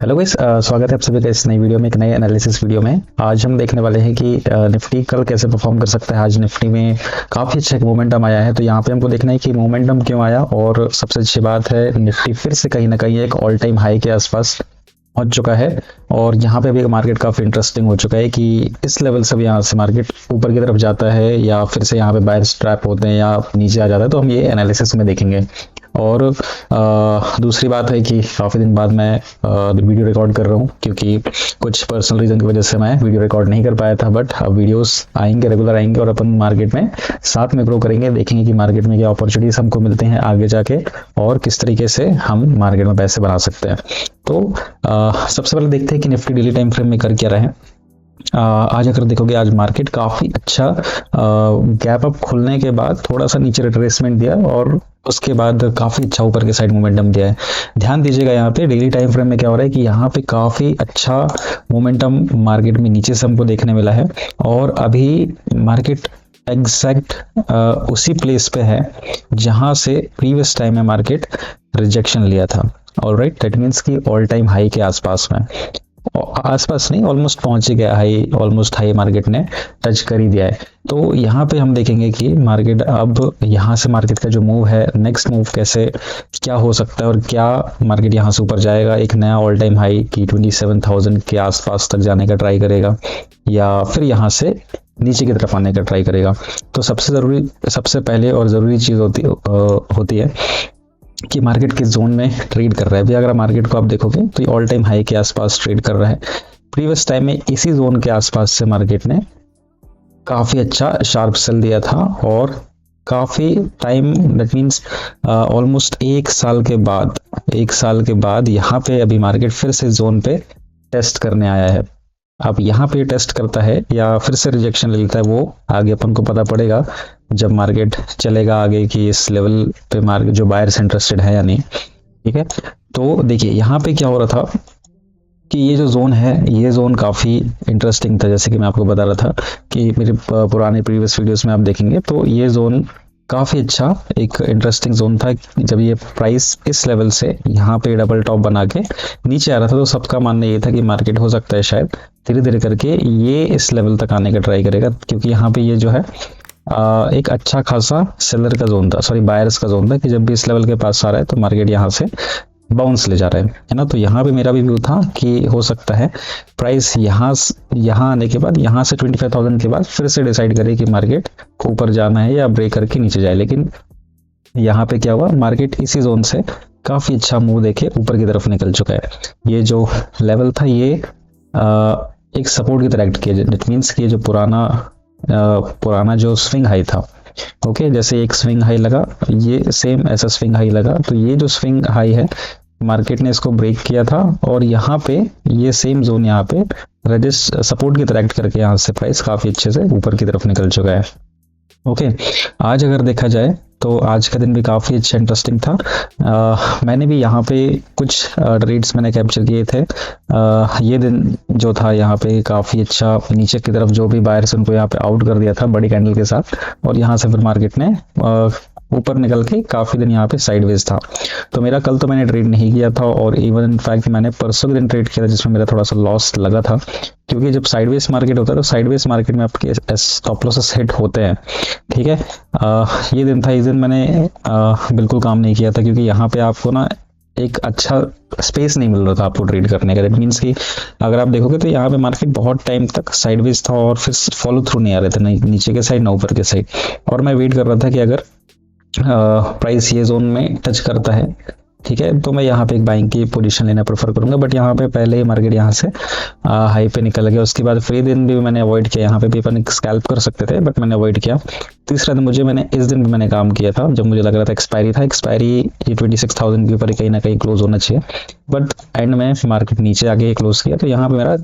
Hello guys, स्वागत है आप सभी का इस नई वीडियो में, एक नए एनालिसिस वीडियो में। आज हम देखने वाले हैं कि निफ्टी कल कैसे परफॉर्म कर सकता है। आज निफ्टी में काफ़ी अच्छा एक मोमेंटम आया है, तो यहाँ पे हमको देखना है कि मोमेंटम क्यों आया। और सबसे अच्छी बात है, निफ्टी फिर से कहीं ना कहीं एक ऑल टाइम हाई के आसपास पहुंच चुका है। और यहाँ पे भी मार्केट काफ़ी इंटरेस्टिंग हो चुका है कि इस लेवल से भी यहाँ से मार्केट ऊपर की तरफ जाता है या फिर से यहाँ पे बायर्स ट्रैप होते हैं या नीचे आ जाता है, तो हम ये एनालिसिस में देखेंगे। और दूसरी बात है कि काफ़ी दिन बाद मैं वीडियो रिकॉर्ड कर रहा हूँ, क्योंकि कुछ पर्सनल रीज़न की वजह से मैं वीडियो रिकॉर्ड नहीं कर पाया था। बट अब वीडियोस आएंगे, रेगुलर आएंगे और अपन मार्केट में साथ में ग्रो करेंगे, देखेंगे कि मार्केट में क्या अपॉर्चुनिटीज़ हमको मिलते हैं आगे जाके और किस तरीके से हम मार्केट में पैसे बना सकते हैं। तो सबसे पहले देखते हैं कि निफ्टी डेली टाइम फ्रेम में कर क्या रहे हैं। आज अगर देखोगे, आज मार्केट काफ़ी अच्छा गैप अप खुलने के बाद थोड़ा सा नीचे रिट्रेसमेंट दिया और उसके बाद काफ़ी अच्छा ऊपर के साइड मोमेंटम दिया है। ध्यान दीजिएगा यहाँ पे डेली टाइम फ्रेम में क्या हो रहा है कि यहाँ पे काफ़ी अच्छा मोमेंटम मार्केट में नीचे से हमको देखने मिला है। और अभी मार्केट एग्जैक्ट उसी प्लेस पे है जहाँ से प्रीवियस टाइम में मार्केट रिजेक्शन लिया था। ऑलराइट, दैट मीन्स कि ऑल टाइम हाई के आसपास में, आसपास नहीं, ऑलमोस्ट पहुंच ही गया हाई, ऑलमोस्ट हाई मार्केट ने टच कर ही दिया है। तो यहाँ पे हम देखेंगे कि मार्केट अब यहाँ से मार्केट का जो मूव है, नेक्स्ट मूव कैसे क्या हो सकता है और क्या मार्केट यहाँ से ऊपर जाएगा, एक नया ऑल टाइम हाई की 27,000 के आसपास तक जाने का ट्राई करेगा या फिर यहाँ से नीचे की तरफ आने का ट्राई करेगा। तो सबसे पहले और ज़रूरी चीज़ होती है कि मार्केट किस जोन में ट्रेड कर रहा है। अभी अगर मार्केट को आप देखोगे तो ये ऑल टाइम हाई के आसपास ट्रेड कर रहा है। प्रीवियस टाइम में इसी जोन के आसपास से मार्केट ने काफ़ी अच्छा शार्प सेल दिया था और काफ़ी टाइम, दैट मीन्स ऑलमोस्ट एक साल के बाद यहाँ पे अभी मार्केट फिर से जोन पे टेस्ट करने आया है। अब यहाँ पे टेस्ट करता है या फिर से रिजेक्शन ले लेता है, वो आगे अपन को पता पड़ेगा जब मार्केट चलेगा आगे कि इस लेवल पे मार्केट जो बायर्स इंटरेस्टेड है या नहीं। ठीक है, तो देखिए यहाँ पे क्या हो रहा था कि ये जो जोन है, ये जोन काफ़ी इंटरेस्टिंग था। जैसे कि मैं आपको बता रहा था कि मेरे पुराने प्रीवियस वीडियोस में आप देखेंगे तो ये जोन काफ़ी अच्छा एक इंटरेस्टिंग जोन था। जब ये प्राइस इस लेवल से यहाँ पे डबल टॉप बना के नीचे आ रहा था तो सबका मानना ये था कि मार्केट हो सकता है शायद धीरे धीरे करके ये इस लेवल तक आने का ट्राई करेगा, क्योंकि यहाँ पे ये जो है एक अच्छा खासा सेलर का जोन था, सॉरी बायर्स का जोन था, कि जब भी इस लेवल के पास आ रहा है तो मार्केट यहाँ से बाउंस ले जा रहा है ना। तो यहाँ पे मेरा भी व्यू था कि हो सकता है प्राइस यहाँ आने के बाद, यहाँ से 25,000 के बाद फिर से डिसाइड करे कि मार्केट को ऊपर जाना है या ब्रेक करके नीचे जाए। लेकिन यहाँ पे क्या हुआ, मार्केट इसी जोन से काफ़ी अच्छा मूव देके ऊपर की तरफ निकल चुका है। ये जो लेवल था ये एक सपोर्ट की तरह एक्ट किया, दैट मीन्स कि ये जो पुराना जो स्विंग हाई था, ओके, जैसे एक स्विंग हाई लगा, ये सेम ऐसा स्विंग हाई लगा, तो ये जो स्विंग हाई है मार्केट ने इसको ब्रेक किया था और यहाँ पे ये सेम जोन यहाँ पे रजिस्ट सपोर्ट की तरह एक्ट करके यहाँ से प्राइस काफ़ी अच्छे से ऊपर की तरफ निकल चुका है। ओके, आज अगर देखा जाए तो आज का दिन भी काफ़ी अच्छा इंटरेस्टिंग था। मैंने भी यहाँ पे कुछ ट्रेड्स मैंने कैप्चर किए थे। ये दिन जो था यहाँ पे काफ़ी अच्छा, नीचे की तरफ जो भी बायर्स उनको यहाँ पे आउट कर दिया था बड़ी कैंडल के साथ, और यहाँ से फिर मार्केट ने ऊपर निकल के काफ़ी दिन यहाँ पे साइडवेज था। तो मेरा कल तो मैंने ट्रेड नहीं किया था और इवन इनफैक्ट मैंने परसों के दिन ट्रेड किया था जिसमें मेरा थोड़ा सा लॉस लगा था, क्योंकि जब साइडवेज मार्केट होता है तो साइडवेज मार्केट में आपके स्टॉप लॉसेस हिट होते हैं। ठीक है, ये दिन था, इस दिन मैंने बिल्कुल काम नहीं किया था, क्योंकि यहाँ पे आपको ना एक अच्छा स्पेस नहीं मिल रहा था आपको ट्रेड करने का। दैट मीन्स कि अगर आप देखोगे तो यहाँ पे मार्केट बहुत टाइम तक साइडवेज था और फिर फॉलो थ्रू नहीं आ रहे थे, ना नीचे के साइड ना ऊपर के साइड। और मैं वेट कर रहा था कि अगर प्राइस ये जोन में टच करता है, ठीक है, तो मैं यहाँ पे एक बाइंग की पोजीशन लेना प्रेफर करूंगा। बट यहाँ पे पहले ही मार्केट यहाँ से हाई पे निकल गया। उसके बाद फ्री दिन भी मैंने अवॉइड किया, यहाँ पे भी अपन स्कैल्प कर सकते थे बट मैंने अवॉइड किया। तीसरा दिन मैंने इस दिन भी मैंने काम किया था जब मुझे लग रहा था एक्सपायरी ये 26,000 के ऊपर कहीं ना कहीं क्लोज होना चाहिए, बट एंड में मार्केट नीचे आके क्लोज किया। तो यहाँ पे मेरा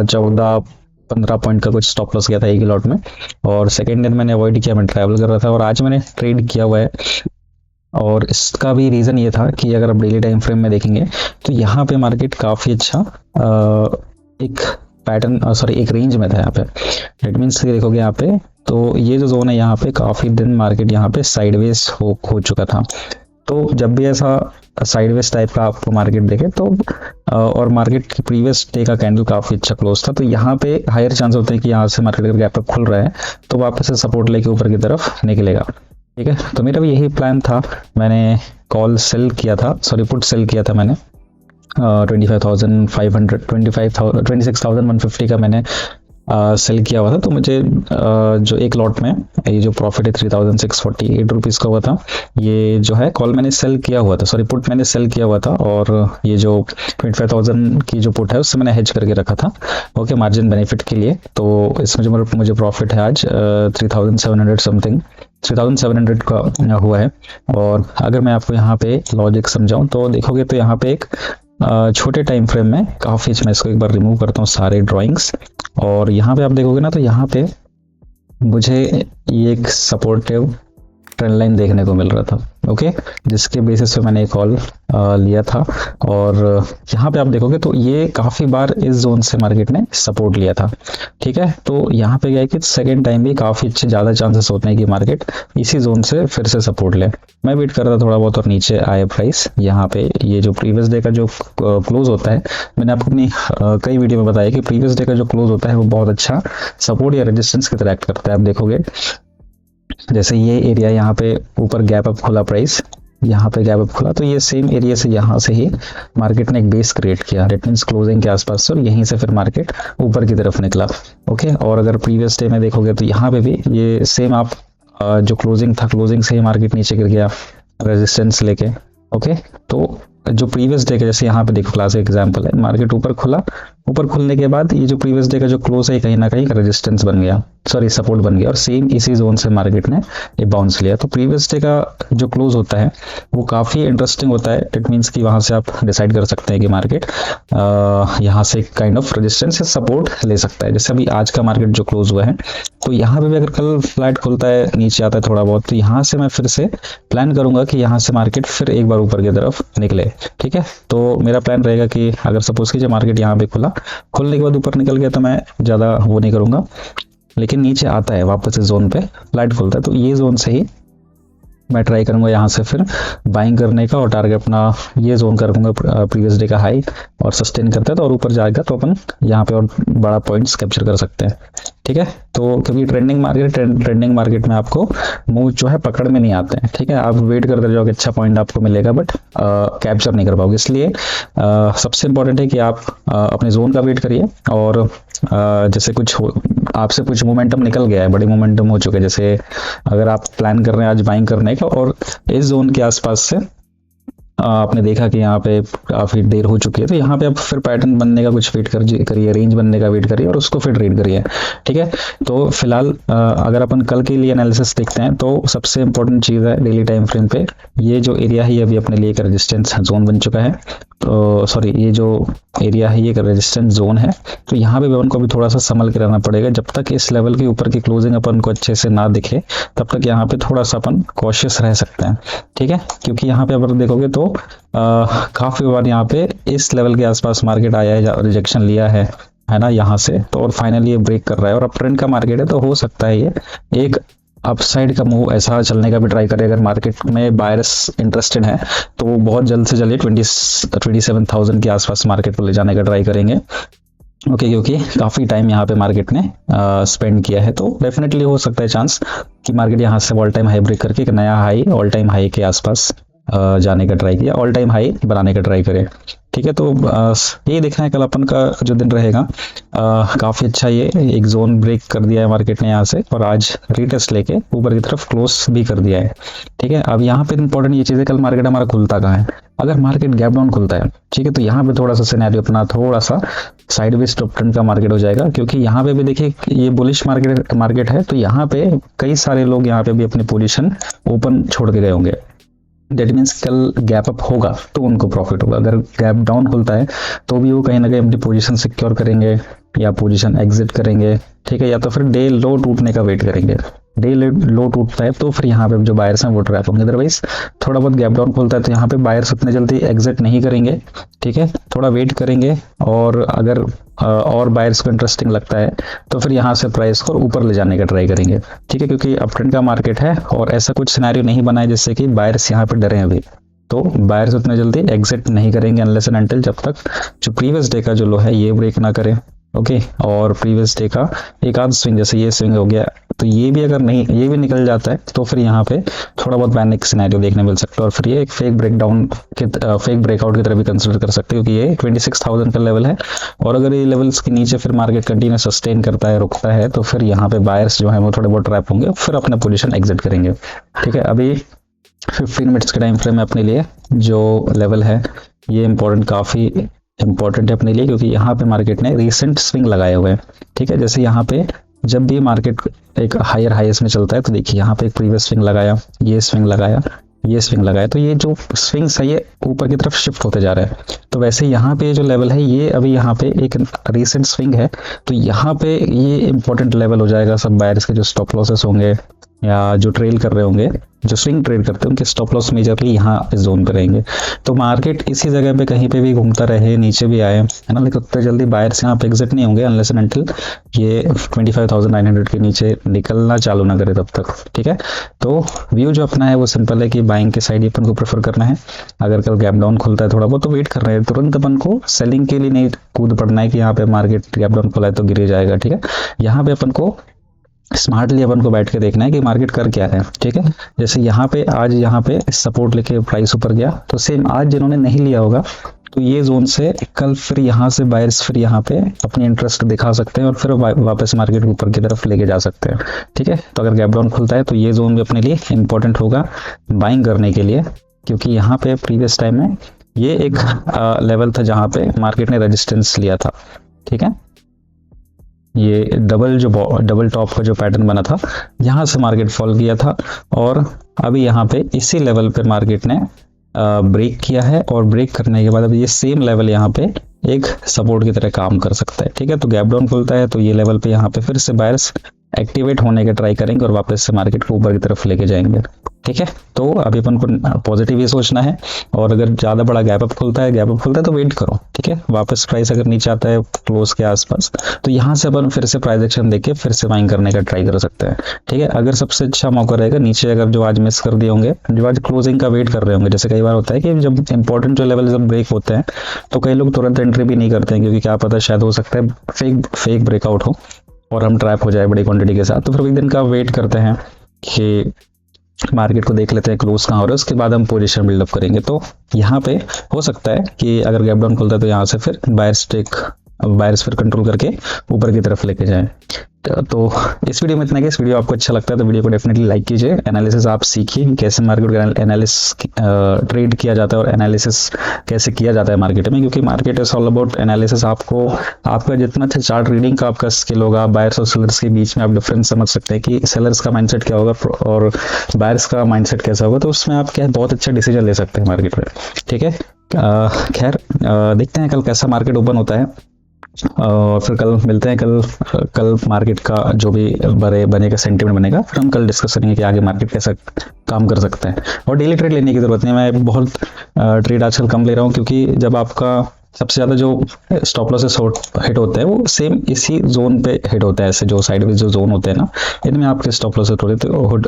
14-15 पॉइंट का कुछ स्टॉप लॉस गया था एक ही लॉट में, और सेकेंड दिन मैंने अवॉइड किया, मैं ट्रैवल कर रहा था। और आज मैंने ट्रेड किया हुआ है और इसका भी रीज़न ये था कि अगर आप डेली टाइम फ्रेम में देखेंगे तो यहाँ पे मार्केट काफ़ी अच्छा एक पैटर्न, सॉरी एक रेंज में था यहाँ पे। डेट मीन्स देखोगे यहाँ पे तो ये जो जोन है यहाँ पे काफ़ी दिन मार्केट यहाँ पे साइडवेज हो चुका था। तो जब भी ऐसा साइडवेज टाइप का आपको मार्केट देखे तो और मार्केट की प्रीवियस डे का कैंडल काफ़ी अच्छा क्लोज था, तो यहाँ पे हायर चांस होते हैं कि यहाँ से मार्केट का गैप अप खुल रहा है तो वापस से सपोर्ट लेके ऊपर की तरफ निकलेगा। ठीक है, तो मेरा भी यही प्लान था। मैंने कॉल सेल किया था, सॉरी पुट सेल किया था मैंने 26,150 का मैंने सेल किया हुआ था। तो मुझे जो एक लॉट में ये जो प्रॉफिट है 3,648 रुपीज़ का हुआ था, ये जो है कॉल मैंने सेल किया हुआ था, सॉरी पुट मैंने सेल किया हुआ था, और ये जो 25,000 की जो पुट है उससे मैंने हेज करके रखा था, ओके, मार्जिन बेनिफिट के लिए। तो इसमें जो मुझे प्रॉफिट है आज 3,700 समथिंग 3,700 का हुआ है। और अगर मैं आपको यहाँ पे लॉजिक समझाऊं तो देखोगे तो यहाँ पे एक छोटे टाइम फ्रेम में काफ़ी, मैं इसको एक बार रिमूव करता हूँ सारे ड्राइंग्स, और यहाँ पे आप देखोगे ना तो यहाँ पे मुझे ये एक सपोर्टिव ट्रेंड लाइन देखने को मिल रहा था, ओके, जिसके बेसिस पे मैंने एक कॉल लिया था। और यहाँ पे आप देखोगे तो ये काफ़ी बार इस जोन से मार्केट ने सपोर्ट लिया था। ठीक है, तो यहाँ पे क्या है कि सेकेंड टाइम भी काफ़ी अच्छे ज़्यादा चांसेस होते हैं कि मार्केट इसी जोन से फिर से सपोर्ट ले। मैं वेट कर रहा था थोड़ा बहुत और नीचे आए प्राइस। यहाँ पे ये जो प्रीवियस डे का जो क्लोज होता है, मैंने आपको अपनी कई वीडियो में बताया कि प्रीवियस डे का जो क्लोज होता है वो बहुत अच्छा सपोर्ट या रेजिस्टेंस की तरह एक्ट करता है। आप देखोगे जैसे ये एरिया यहाँ पे ऊपर गैप अप खुला, प्राइस यहाँ पे गैप अप खुला, तो ये सेम एरिया से यहाँ से ही मार्केट ने एक बेस क्रिएट किया, डेट मीन्स क्लोजिंग के आसपास से, और यहीं से फिर मार्केट ऊपर की तरफ निकला, ओके। और अगर प्रीवियस डे में देखोगे तो यहाँ पे भी ये सेम आप जो क्लोजिंग था, क्लोजिंग से ही मार्केट नीचे गिर गया रेजिस्टेंस लेके, ओके। तो जो प्रीवियस डे का जैसे यहाँ पे देखो क्लासिक एग्जांपल है, मार्केट ऊपर खुला, ऊपर खुलने के बाद ये जो प्रीवियस डे का जो क्लोज है कहीं ना कहीं रेजिस्टेंस बन गया, सॉरी सपोर्ट बन गया, और सेम इसी जोन से मार्केट ने ये बाउंस लिया। तो प्रीवियस डे का जो क्लोज होता है वो काफ़ी इंटरेस्टिंग होता है। इट मीन्स कि वहाँ से आप डिसाइड कर सकते हैं कि मार्केट यहाँ से काइंड ऑफ रेजिस्टेंस या सपोर्ट ले सकता है। जैसे अभी आज का मार्केट जो क्लोज हुआ है, तो यहाँ पे भी अगर कल फ्लैट खुलता है, नीचे आता है थोड़ा बहुत, तो यहाँ से मैं फिर से प्लान करूंगा कि यहाँ से मार्केट फिर एक बार ऊपर की तरफ निकले। ठीक है, तो मेरा प्लान रहेगा कि अगर सपोज कीजिए मार्केट यहाँ पे खुलने के बाद ऊपर निकल गया तो मैं ज़्यादा वो नहीं करूँगा, लेकिन नीचे आता है वापस इस जोन पे फ्लैट खुलता है तो ये जोन से ही मैं ट्राई करूंगा यहाँ से फिर बाइंग करने का, और टारगेट अपना ये जोन कर रखूंगा प्रीवियस डे का हाई, और सस्टेन करता है तो और ऊपर जाएगा तो अपन यहाँ पे और बड़ा पॉइंट्स कैप्चर कर सकते हैं। ठीक है, तो क्योंकि ट्रेंडिंग मार्केट में आपको मूव जो है पकड़ में नहीं आते हैं। ठीक है, आप वेट करते जाओगे, अच्छा पॉइंट आपको मिलेगा, बट कैप्चर नहीं कर पाओगे। इसलिए सबसे इंपॉर्टेंट है कि आप अपने जोन का वेट करिए, और जैसे आपसे कुछ मोमेंटम निकल गया है, बड़े मोमेंटम हो चुके हैं, जैसे अगर आप प्लान कर रहे हैं आज बाइंग करने का और इस जोन के आसपास से आपने देखा कि यहाँ पे काफ़ी देर हो चुकी है, तो यहाँ पे आप फिर पैटर्न बनने का कुछ वेट करिए, रेंज बनने का वेट करिए और उसको फिर ट्रेड करिए। ठीक है, तो फिलहाल अगर अपन कल के लिए एनालिसिस देखते हैं तो सबसे इंपॉर्टेंट चीज़ है डेली टाइम फ्रेम पे ये जो एरिया है ये अभी अपने लिए एक रेजिस्टेंस जोन बन चुका है। तो सॉरी, ये जो एरिया है ये एक रेजिस्टेंस जोन है, तो यहाँ पे अपन को भी थोड़ा सा संभल के रहना पड़ेगा। जब तक इस लेवल के ऊपर की क्लोजिंग अपन को अच्छे से ना दिखे तब तक यहाँ पे थोड़ा सा अपन कॉशियस रह सकते हैं। ठीक है, क्योंकि यहाँ पे अगर देखोगे तो काफ़ी बार यहाँ पे इस लेवल के आसपास मार्केट आया है, रिजेक्शन लिया है ना यहाँ से, तो और फाइनली ये ब्रेक कर रहा है और अब ट्रेंड का मार्केट है, तो हो सकता है ये एक अपसाइड का मूव ऐसा चलने का भी ट्राई करे। अगर मार्केट में बायर्स इंटरेस्टेड है तो वो बहुत जल्द से जल्द 27,000 के आसपास मार्केट को ले जाने का ट्राई करेंगे, ओके, क्योंकि काफ़ी टाइम यहाँ पे मार्केट ने स्पेंड किया है। तो डेफिनेटली हो सकता है चांस कि मार्केट यहाँ से ऑल टाइम हाई ब्रेक करके एक नया हाई ऑल टाइम हाई के आसपास जाने का ट्राई किया, ऑल टाइम हाई बनाने का ट्राई करें। ठीक है, तो यही देखना है कल अपन का जो दिन रहेगा। काफ़ी अच्छा ये एक जोन ब्रेक कर दिया है मार्केट ने यहाँ से, और आज रीटेस्ट लेके ऊपर की तरफ क्लोज भी कर दिया है। ठीक है, अब यहाँ पे इंपॉर्टेंट ये चीज़ है कल मार्केट हमारा खुलता कहाँ है। अगर मार्केट गैप डाउन खुलता है, ठीक है, तो यहाँ पे थोड़ा सा सिनेरियो अपना थोड़ा सा साइडवेज टॉप ट्रेंड का मार्केट हो जाएगा, क्योंकि यहाँ पे भी देखिए ये बुलिश मार्केट है, तो यहाँ पे कई सारे लोग यहाँ पे भी अपनी पोजीशन ओपन छोड़ के गए होंगे। डेट मीन्स कल गैप अप होगा तो उनको प्रॉफिट होगा। अगर गैप डाउन खुलता है तो भी वो कहीं ना कहीं अपनी पोजीशन सिक्योर करेंगे या पोजीशन एग्जिट करेंगे। ठीक है, या तो फिर डे लो टूटने का वेट करेंगे। डे लो टूटता है तो फिर यहाँ पे जो बायर्स हैं वो ट्रैप होंगे। अदरवाइज थोड़ा बहुत गैप डाउन खुलता है तो यहाँ पे बायर्स उतने जल्दी एग्जिट नहीं करेंगे, ठीक है, थोड़ा वेट करेंगे। और अगर और बायर्स को इंटरेस्टिंग लगता है तो फिर यहाँ से प्राइस को ऊपर ले जाने का ट्राई करेंगे, ठीक है, क्योंकि अप ट्रेंड का मार्केट है और ऐसा कुछ सिनेरियो नहीं बना है जिससे कि बायर्स यहाँ पे डरे अभी। तो बायर्स उतने जल्दी एग्जिट नहीं करेंगे अनलेस एंड अनटिल जब तक जो प्रीवियस डे का जो लो है ये ब्रेक ना करें। ओके, और प्रीवियस डे का एक आध स्विंग, जैसे ये स्विंग हो गया तो ये भी अगर नहीं, ये भी निकल जाता है तो फिर यहाँ पे थोड़ा बहुत पैनिक सिनेरियो देखने मिल सकता है और फिर ये एक फेक ब्रेकडाउन के फेक ब्रेकआउट की तरह भी कंसिडर कर सकते हो, क्योंकि ये 26,000 का लेवल है। और अगर ये लेवल्स के नीचे फिर मार्केट कंटिन्यू सस्टेन करता है, रुकता है, तो फिर यहाँ पे बायर्स जो है वो थोड़े बहुत ट्रैप होंगे, फिर अपना पोजिशन एग्जिट करेंगे, ठीक है। अभी 15 मिनट्स के टाइम फ्रेम में अपने लिए जो लेवल है ये इम्पोर्टेंट, काफ़ी इंपॉर्टेंट है अपने लिए, क्योंकि यहाँ पे मार्केट ने रिसेंट स्विंग लगाए हुए हैं, ठीक है। जैसे यहाँ पे जब भी मार्केट एक हायर हाईएस्ट में चलता है तो देखिए यहाँ पे एक प्रीवियस स्विंग लगाया, ये स्विंग लगाया, ये स्विंग लगाया, तो ये जो स्विंग्स है ये ऊपर की तरफ शिफ्ट होते जा रहे हैं। तो वैसे यहाँ पे जो लेवल है ये अभी यहाँ पे एक रिसेंट स्विंग है, तो यहाँ पे ये इंपॉर्टेंट लेवल हो जाएगा सब बायर्स के जो स्टॉप लॉसेस होंगे या जो ट्रेल कर रहे होंगे, जो स्विंग ट्रेड करते हैं उनके स्टॉप लॉस मेजरली यहाँ इस जोन पे रहेंगे। तो मार्केट इसी जगह पे कहीं पे भी घूमता रहे, नीचे भी आए, है ना, लेकिन उतने जल्दी बायर्स यहाँ पे एग्जिट नहीं होंगे अनलेस एंड अनटिल ये 25,900 के नीचे निकलना चालू ना करे तब तक, ठीक है। तो व्यू जो अपना है वो सिंपल है कि बाइंग के साइड अपन को प्रेफर करना है। अगर कल गैप डाउन खुलता है थोड़ा बहुत तो वेट करना है, तुरंत अपन को सेलिंग के लिए नहीं कूद पड़ना है कि यहाँ पे मार्केट गैप डाउन खुला है तो गिर जाएगा, ठीक है। यहाँ पे अपन को स्मार्टली अपन को बैठ के देखना है कि मार्केट कर क्या है, ठीक है। जैसे यहाँ पे आज यहाँ पे सपोर्ट लेके प्राइस ऊपर गया, तो सेम आज जिन्होंने नहीं लिया होगा तो ये जोन से कल फिर यहाँ से बायर्स फिर यहाँ पे अपनी इंटरेस्ट दिखा सकते हैं और फिर वापस मार्केट ऊपर की तरफ लेके जा सकते हैं, ठीक है। तो अगर गैप डाउन खुलता है तो ये जोन भी अपने लिए इंपॉर्टेंट होगा बाइंग करने के लिए, क्योंकि यहाँ पे प्रीवियस टाइम में ये एक लेवल था जहाँ पे मार्केट ने रेजिस्टेंस लिया था, ठीक है। ये डबल टॉप का जो पैटर्न बना था यहाँ से मार्केट फॉल किया था और अभी यहाँ पे इसी लेवल पे मार्केट ने ब्रेक किया है और ब्रेक करने के बाद अब ये सेम लेवल यहाँ पे एक सपोर्ट की तरह काम कर सकता है, ठीक है। तो गैप डाउन खुलता है तो ये लेवल पे यहाँ पे फिर से बायर्स एक्टिवेट होने का ट्राई करेंगे और वापस से मार्केट को ऊपर की तरफ लेके जाएंगे, ठीक है। तो अभी अपन को पॉजिटिव ही सोचना है और अगर ज़्यादा बड़ा गैप अप खुलता है तो वेट करो, ठीक है। वापस प्राइस अगर नीचे आता है क्लोज के आसपास तो यहाँ से अपन फिर से प्राइस एक्शन देके फिर से बाइंग करने का ट्राई कर सकते हैं, ठीक है। अगर सबसे अच्छा मौका रहेगा नीचे, अगर जो आज मिस कर दिए होंगे, जो आज क्लोजिंग का वेट कर रहे होंगे, जैसे कई बार होता है कि जब इंपॉर्टेंट जो लेवल जब ब्रेक होते हैं तो कई लोग तुरंत एंट्री भी नहीं करते हैं, क्योंकि क्या पता शायद हो सकता है फेक ब्रेकआउट हो और हम ट्रैप हो जाए बड़ी क्वांटिटी के साथ। तो फिर एक दिन का वेट करते हैं कि मार्केट को देख लेते हैं क्लोज कहाँ हो रहा है, उसके बाद हम पोजीशन बिल्डअप करेंगे। तो यहाँ पे हो सकता है कि अगर गैप डाउन खुलता है तो यहाँ से फिर बायर्स फिर कंट्रोल करके ऊपर की तरफ लेके जाएं। तो इस वीडियो में इतना ही। इस वीडियो आपको अच्छा लगता है तो वीडियो को डेफिनेटली लाइक कीजिए। एनालिसिस आप सीखिए कि कैसे मार्केट का एनालिसिस ट्रेड किया जाता है और एनालिसिस कैसे किया जाता है मार्केट में, क्योंकि market is all about analysis. आपका जितना अच्छा चार्ट रीडिंग का आपका स्किल होगा, बायर्स और सेलर्स के बीच में आप डिफरेंस समझ सकते हैं कि सेलर्स का माइंडसेट क्या होगा और बायर्स का माइंडसेट कैसा होगा, तो उसमें आप क्या बहुत अच्छा डिसीजन ले सकते हैं मार्केट में, ठीक है। खैर देखते हैं कल कैसा मार्केट ओपन होता है और फिर कल मिलते हैं। कल मार्केट का जो भी बनेगा सेंटीमेंट बनेगा, फिर हम कल डिस्कस करेंगे कि आगे मार्केट कैसा काम कर सकता है। और डेली ट्रेड लेने की जरूरत नहीं, मैं बहुत ट्रेड आजकल कम ले रहा हूँ, क्योंकि जब आपका सबसे ज़्यादा जो स्टॉप लॉसेस हिट होते हैं वो सेम इसी जोन पे हिट होता है। ऐसे जो साइडवेज जो जोन होते हैं ना, इनमें आपके स्टॉप लॉसेस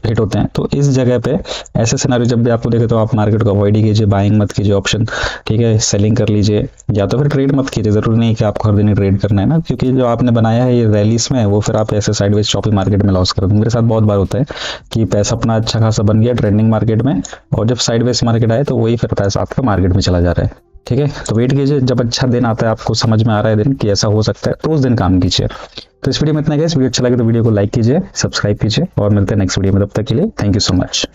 हिट होते हैं। तो इस जगह पे ऐसे सिनेरियो जब भी आपको देखे तो आप मार्केट को अवॉइड ही कीजिए, बाइंग मत कीजिए ऑप्शन, ठीक है। सेलिंग कर लीजिए या तो फिर ट्रेड मत कीजिए। जरूरी नहीं कि आपको हर दिन ही ट्रेड करना है ना, क्योंकि जो आपने बनाया है ये रैलीज में वो फिर आप ऐसे साइडवेज शॉपिंग मार्केट में लॉस कर देंगे। मेरे साथ बहुत बार होता है कि पैसा अपना अच्छा खासा बन गया ट्रेंडिंग मार्केट में और जब साइडवेज मार्केट आए तो वही फिर पैसा आपका मार्केट में चला जा रहा है, ठीक है। तो वेट कीजिए, जब अच्छा दिन आता है, आपको समझ में आ रहा है दिन कि ऐसा हो सकता है, तो उस दिन काम कीजिए। तो इस वीडियो में इतना ही। वीडियो अच्छा लगे तो वीडियो को लाइक कीजिए, सब्सक्राइब कीजिए और मिलते हैं नेक्स्ट वीडियो में। तब तक के लिए थैंक यू सो मच।